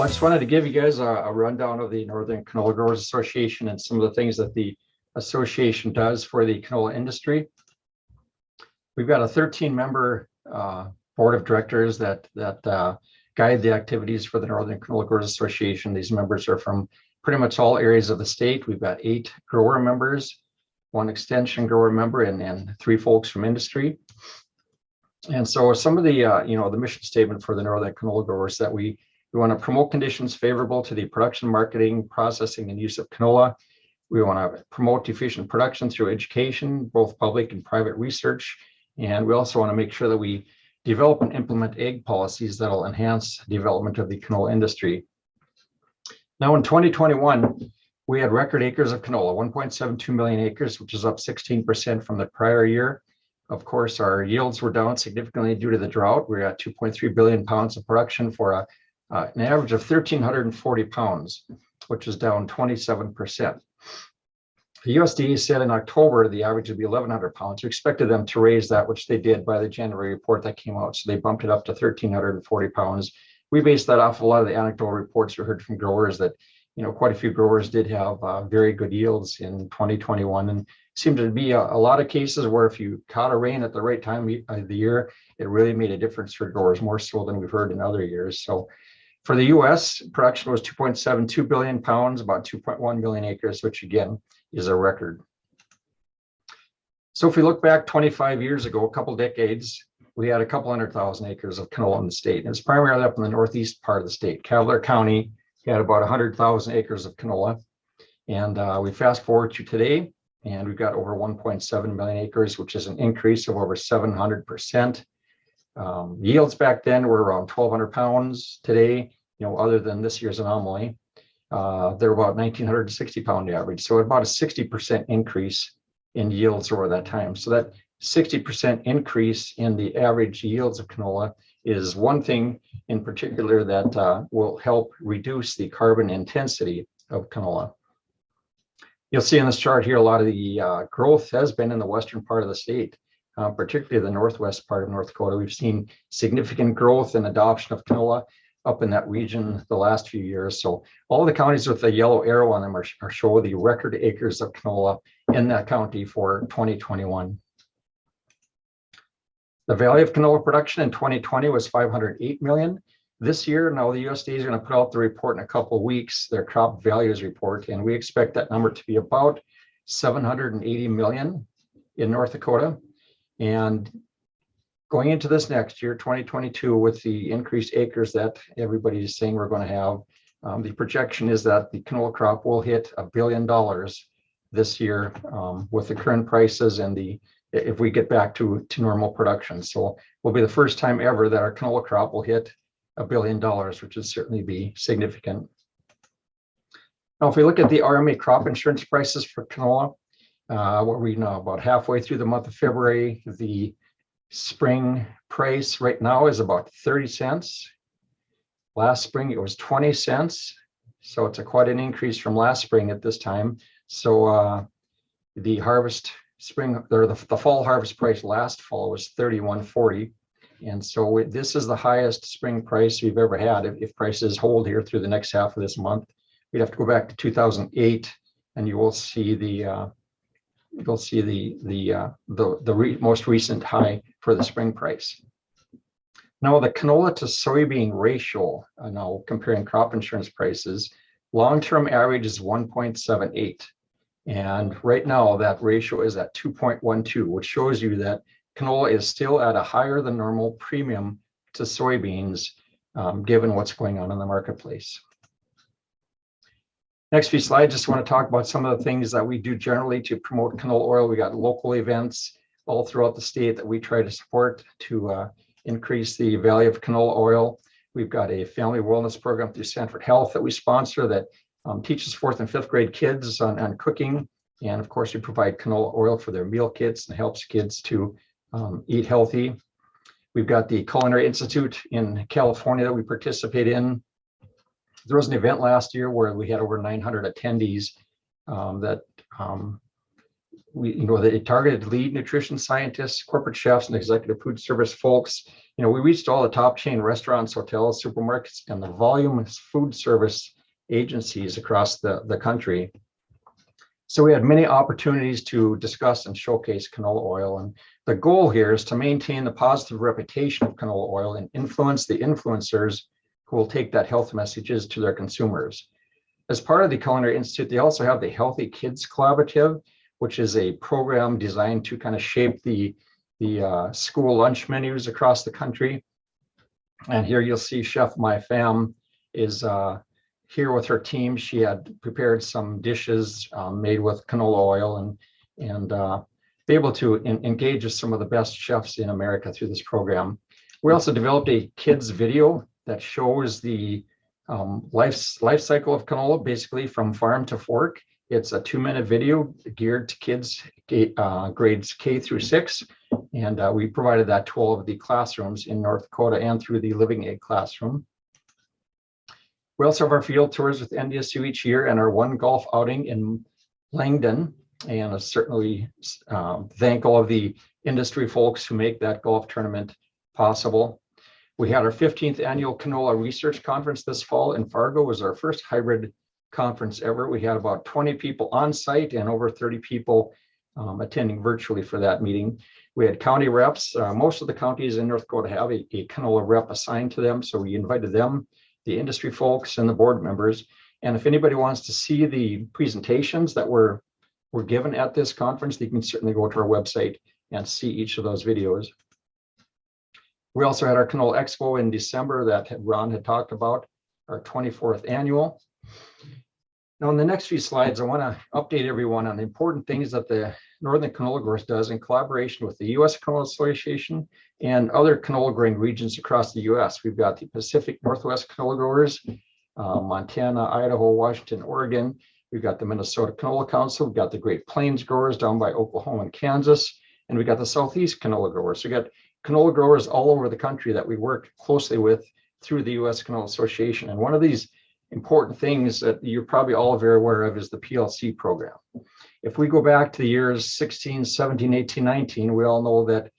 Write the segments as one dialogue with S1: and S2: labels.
S1: Well, I just wanted to give you guys a rundown of the Northern Canola Growers Association and some of the things that the association does for the canola industry. We've got a 13-member board of directors that guide the activities for the Northern Canola Growers Association. These members are from pretty much all areas of the state. We've got 8 grower members, 1 extension grower member, and 3 folks from industry. And so some of the the mission statement for the Northern Canola Growers that we want to promote conditions favorable to the production, marketing, processing, and use of canola. We want to promote efficient production through education, both public and private research. And we also want to make sure that we develop and implement ag policies that will enhance development of the canola industry. Now in 2021, we had record acres of canola, 1.72 million acres, which is up 16% from the prior year. Of course, our yields were down significantly due to the drought. We're at 2.3 billion pounds of production for an average of 1,340 pounds, which is down 27%. The USDA said in October the average would be 1,100 pounds. We expected them to raise that, which they did by the January report that came out. So they bumped it up to 1,340 pounds. We based that off a lot of the anecdotal reports we heard from growers that, quite a few growers did have very good yields in 2021, and seemed to be a lot of cases where if you caught a rain at the right time of the year, it really made a difference for growers, more so than we've heard in other years. So for the U.S., production was 2.72 billion pounds, about 2.1 million acres, which again is a record. So if we look back 25 years ago, a couple decades, we had a couple 100,000 acres of canola in the state. And it's primarily up in the northeast part of the state. Cavalier County had about 100,000 acres of canola. And we fast forward to today, and we've got over 1.7 million acres, which is an increase of over 700%. Yields back then were around 1,200 pounds. Today, other than this year's anomaly, they're about 1,960 pound average. So about a 60% increase in yields over that time. So that 60% increase in the average yields of canola is one thing in particular that will help reduce the carbon intensity of canola. You'll see in this chart here, a lot of the growth has been in the western part of the state, particularly the northwest part of North Dakota. We've seen significant growth and adoption of canola up in that region the last few years. So all the counties with the yellow arrow on them are show the record acres of canola in that county for 2021. The value of canola production in 2020 was 508 million. This year, now the USDA is going to put out the report in a couple of weeks, their crop values report, and we expect that number to be about 780 million in North Dakota. And going into this next year, 2022, with the increased acres that everybody is saying we're going to have, the projection is that the canola crop will hit $1 billion this year with the current prices and if we get back to normal production. So will be the first time ever that our canola crop will hit $1 billion, which would certainly be significant. Now, if we look at the RMA crop insurance prices for canola, what we know about halfway through the month of February, the spring price right now is about 30 cents. Last spring, it was 20 cents. So it's quite an increase from last spring at this time. So the fall harvest price last fall was $31.40. And so this is the highest spring price we've ever had. If prices hold here through the next half of this month, we'd have to go back to 2008, and you will see the most recent high for the spring price. Now the canola to soybean ratio, now comparing crop insurance prices, long-term average is 1.78. And right now that ratio is at 2.12, which shows you that canola is still at a higher than normal premium to soybeans, given what's going on in the marketplace. Next few slides, just want to talk about some of the things that we do generally to promote canola oil. We got local events all throughout the state that we try to support to increase the value of canola oil. We've got a family wellness program through Sanford Health that we sponsor that teaches 4th and 5th grade kids on cooking. And of course, we provide canola oil for their meal kits and helps kids to eat healthy. We've got the Culinary Institute in California that we participate in. There was an event last year where we had over 900 attendees that they targeted lead nutrition scientists, corporate chefs, and executive food service folks. We reached all the top chain restaurants, hotels, supermarkets, and the volume food service agencies across the country. So we had many opportunities to discuss and showcase canola oil. And the goal here is to maintain the positive reputation of canola oil and influence the influencers who will take that health messages to their consumers. As part of the Culinary Institute, they also have the Healthy Kids Collaborative, which is a program designed to kind of shape the school lunch menus across the country. And here you'll see Chef My Fam is here with her team. She had prepared some dishes made with canola oil and be able to engage with some of the best chefs in America through this program. We also developed a kids video that shows the life cycle of canola, basically from farm to fork. It's a 2-minute video geared to kids grades K through 6. And we provided that to all of the classrooms in North Dakota and through the Living Aid classroom. We also have our field tours with NDSU each year and our one golf outing in Langdon. And I certainly thank all of the industry folks who make that golf tournament possible. We had our 15th annual Canola Research Conference this fall in Fargo. It was our first hybrid conference ever. We had about 20 people on site and over 30 people attending virtually for that meeting. We had county reps. Most of the counties in North Dakota have a canola rep assigned to them. So we invited them, the industry folks and the board members. And if anybody wants to see the presentations that were given at this conference, they can certainly go to our website and see each of those videos. We also had our Canola Expo in December that Ron had talked about, our 24th annual. Now, in the next few slides, I want to update everyone on the important things that the Northern Canola Growers does in collaboration with the U.S. Canola Association and other canola growing regions across the U.S. We've got the Pacific Northwest Canola Growers, Montana, Idaho, Washington, Oregon. We've got the Minnesota Canola Council. We've got the Great Plains Growers down by Oklahoma and Kansas. And we've got the Southeast Canola Growers. So we've got canola growers all over the country that we work closely with through the U.S. Canola Association. And one of these important things that you're probably all very aware of is the PLC program. If we go back to the years 16, 17, 18, 19, we all know that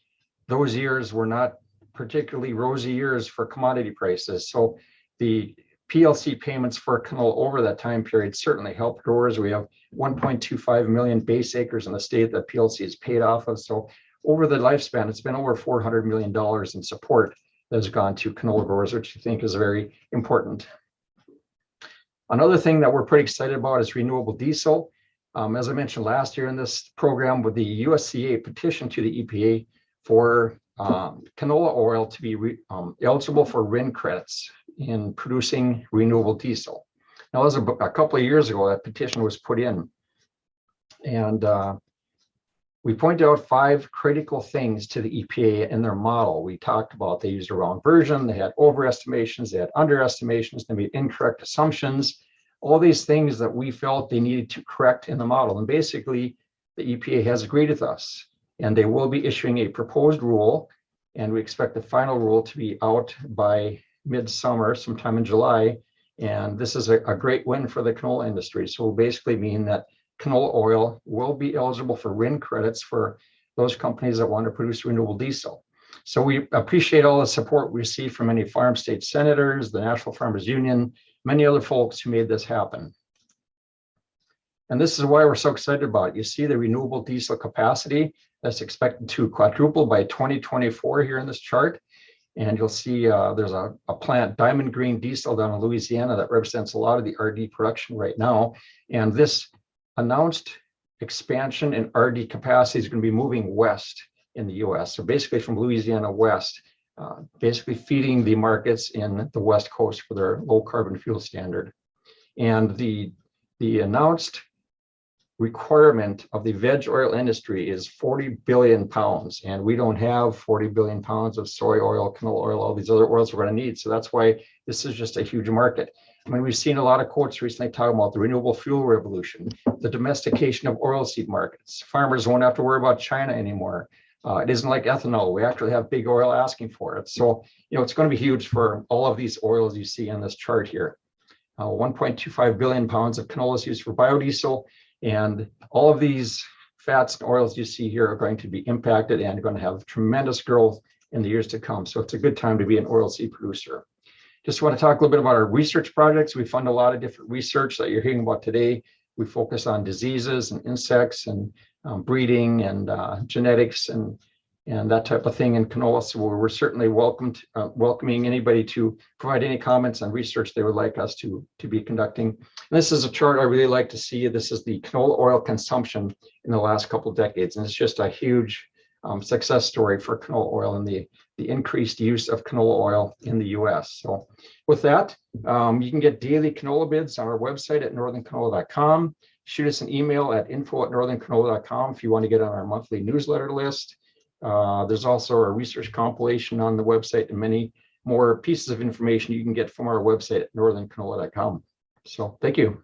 S1: those years were not particularly rosy years for commodity prices. So the PLC payments for canola over that time period certainly helped growers. We have 1.25 million base acres in the state that PLC is paid off of. So over the lifespan, it's been over $400 million in support that has gone to canola growers, which I think is very important. Another thing that we're pretty excited about is renewable diesel. As I mentioned last year in this program, with the USDA petition to the EPA for canola oil to be eligible for RIN credits in producing renewable diesel. Now, as a couple of years ago, that petition was put in. And we pointed out 5 critical things to the EPA in their model. We talked about they used a wrong version, they had overestimations, they had underestimations, they made incorrect assumptions, all these things that we felt they needed to correct in the model. And basically, the EPA has agreed with us, and they will be issuing a proposed rule, and we expect the final rule to be out by midsummer, sometime in July. And this is a great win for the canola industry. So it will basically mean that canola oil will be eligible for RIN credits for those companies that want to produce renewable diesel. So we appreciate all the support we received from many farm state senators, the National Farmers Union, many other folks who made this happen. And this is why we're so excited about it. You see the renewable diesel capacity that's expected to quadruple by 2024 here in this chart. And you'll see there's a plant, Diamond Green Diesel, down in Louisiana that represents a lot of the RD production right now. And this announced expansion in RD capacity is going to be moving west in the US. So basically from Louisiana west, basically feeding the markets in the West Coast for their low carbon fuel standard. And the announced requirement of the veg oil industry is 40 billion pounds. And we don't have 40 billion pounds of soy oil, canola oil, all these other oils we're going to need. So that's why this is just a huge market. I mean, we've seen a lot of quotes recently talking about the renewable fuel revolution, the domestication of oilseed markets. Farmers won't have to worry about China anymore. It isn't like ethanol. We actually have big oil asking for it. So, it's going to be huge for all of these oils you see on this chart here. 1.25 billion pounds of canola is used for biodiesel. And all of these fats and oils you see here are going to be impacted and going to have tremendous growth in the years to come. So it's a good time to be an oilseed producer. Just want to talk a little bit about our research projects. We fund a lot of different research that you're hearing about today. We focus on diseases and insects and breeding and genetics and that type of thing in canola. So we're certainly welcoming anybody to provide any comments on research they would like us to be conducting. And this is a chart I really like to see. This is the canola oil consumption in the last couple of decades. And it's just a huge success story for canola oil and the increased use of canola oil in the US. So with that, you can get daily canola bids on our website at northerncanola.com. Shoot us an email at info@northerncanola.com if you want to get on our monthly newsletter list. There's also a research compilation on the website and many more pieces of information you can get from our website at northerncanola.com. So thank you.